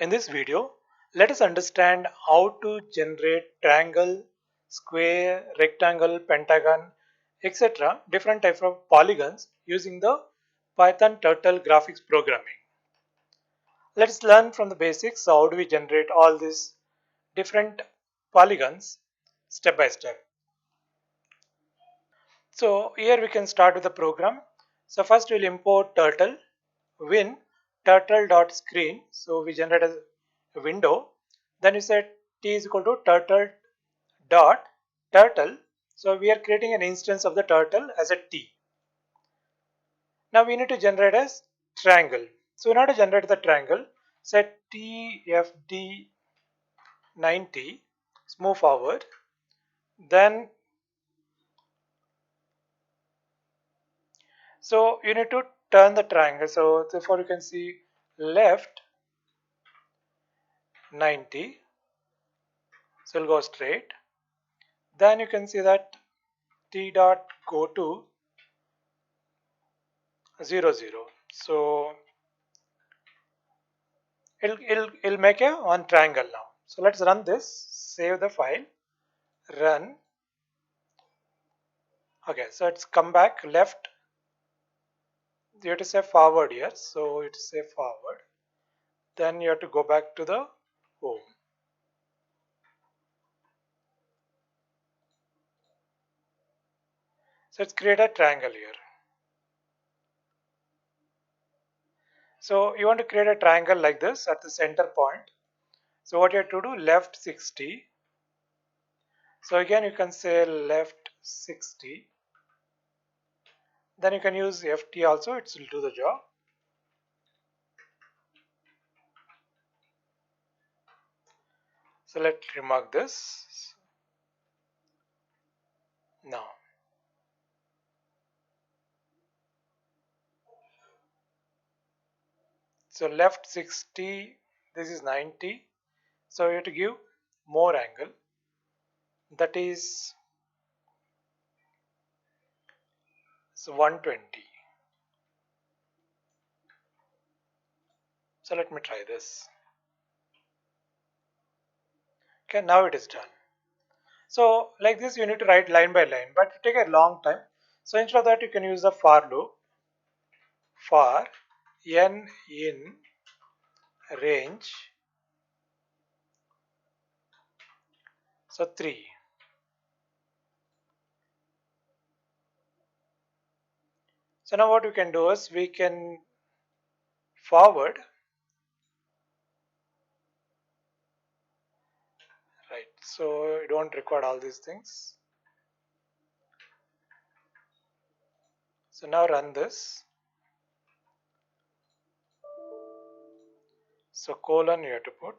In this video, let us understand how to generate triangle, square, rectangle, pentagon, etc. different types of polygons using the Python Turtle graphics programming. Let's learn from the basics. How do we generate all these different polygons step by step. So here we can start with the program. So first we'll import turtle, win turtle.screen. So we generate a window. Then we set t is equal to turtle dot turtle. So we are creating an instance of the turtle as a t. Now we need to generate a triangle. So in order to generate the triangle, set tfd 90, move forward. Then so you need to turn the triangle. So therefore you can see left 90. So it'll go straight. Then you can see that t dot go to 0 0. So it'll make a one triangle now. So let's run this, save the file, run. Okay, so it's come back left. You have to say forward here. So it say forward. Then you have to go back to the home. So it's create a triangle here. So you want to create a triangle like this at the center point. So what you have to do, left 60. So again you can say left 60. Then you can use ft also, it will do the job. So let's remark this now. So left 60, this is 90. So you have to give more angle, that is so 120. So let me try this. Okay, now it is done. So like this you need to write line by line, but it take a long time. So instead of that you can use the for loop. For n in range, so 3. So now what we can do is we can forward, right? So you don't record all these things. So now run this. So colon you have to put.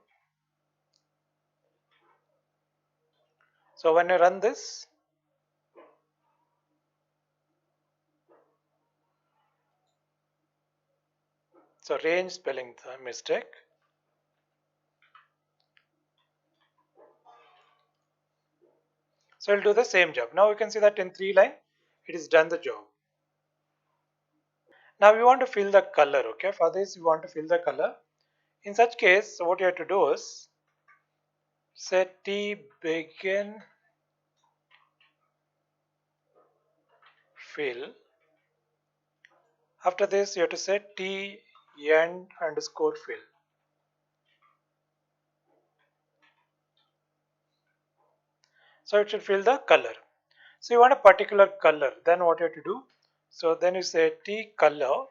So when you run this, so range spelling the mistake. So it'll do the same job. Now you can see that in 3 lines it is done the job. Now we want to fill the color. Okay, for this we want to fill the color. In such case, so what you have to do is set t begin fill. After this you have to set t end underscore fill. So it should fill the color. So you want a particular color, then what you have to do, so then you say t color.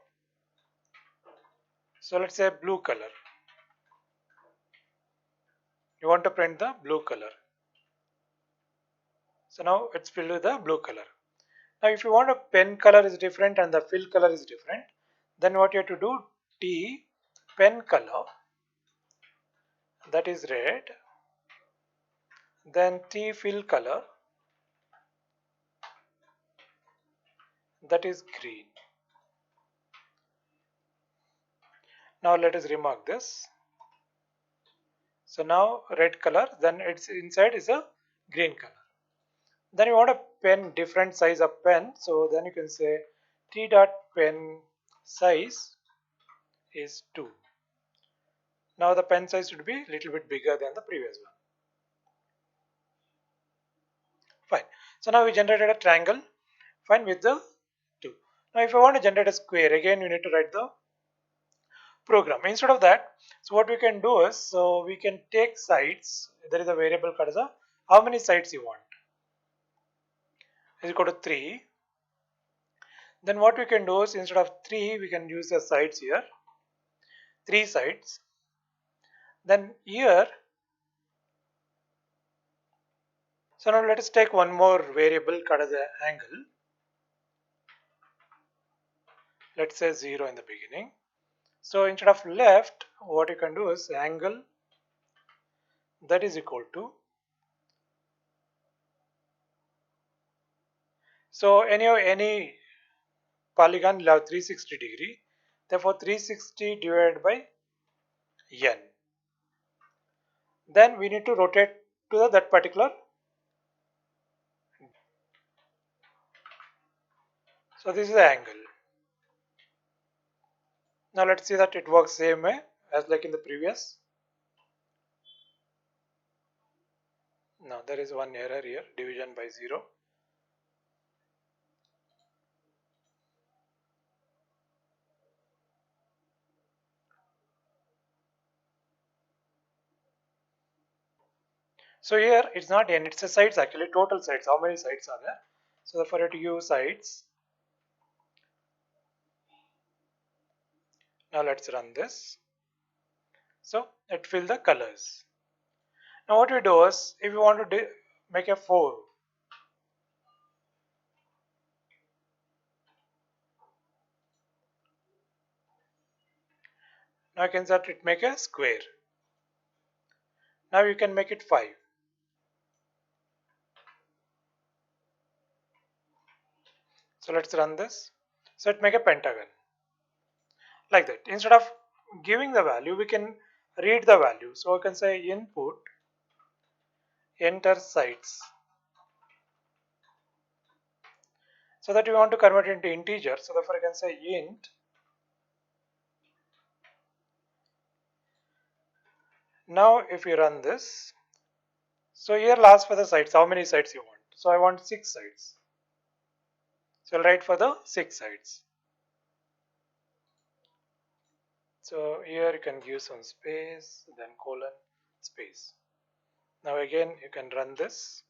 So let's say blue color. You want to print the blue color. So now it's filled with the blue color. Now if you want a pen color is different and the fill color is different, then what you have to do, t pen color, that is red, then t fill color, that is green. Now let us remark this. So now red color, then its inside is a green color. Then you want a pen, different size of pen, so then you can say t dot pen size is 2. Now the pen size should be a little bit bigger than the previous one. Fine. So now we generated a triangle. Fine, with the 2. Now if I want to generate a square, again you need to write the program. Instead of that, so what we can do is, so we can take sides. There is a variable called as a how many sides you want. Is equal to 3. Then what we can do is, instead of 3, we can use the sides here. 3 sides. Then here, so now let us take one more variable called as the angle. Let's say 0 in the beginning. So instead of left, what you can do is angle that is equal to, so any polygon will have 360 degree. Therefore 360 divided by n. Then we need to rotate to that particular. So this is the angle. Now let's see that it works same way as like in the previous. Now there is one error here, division by 0. So here it's not n, it's a sides actually, total sides. How many sides are there? So for you to use sides. Now let's run this. So it fill the colors. Now what we do is, if you want to make a 4, now you can start it make a square. Now you can make it 5. So let's run this. So it make a pentagon. Like that. Instead of giving the value, we can read the value. So I can say input, enter sides. So that we want to convert it into integer. So therefore I can say int. Now if you run this, so here I'll ask for the sides, how many sides you want. So I want 6 sides. So I'll write for the 6 sides. So here you can give some space, then colon, space. Now again you can run this.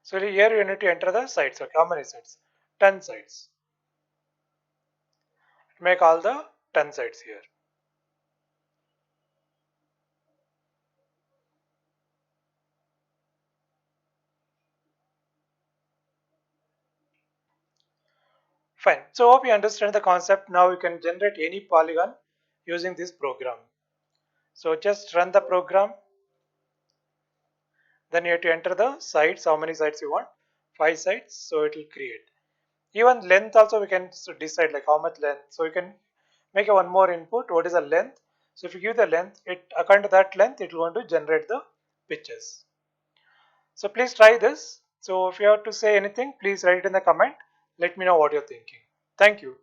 So here you need to enter the sides. Okay, how many sides? 10 sides. Make all the 10 sides here. Fine. So hope you understand the concept. Now you can generate any polygon using this program. So just run the program. Then you have to enter the sides, how many sides you want. 5 sides. So it will create. Even length also we can decide like how much length. So you can make a one more input. What is the length? So if you give the length, it according to that length, it will want to generate the pictures. So please try this. So if you have to say anything, please write it in the comment. Let me know what you're thinking. Thank you.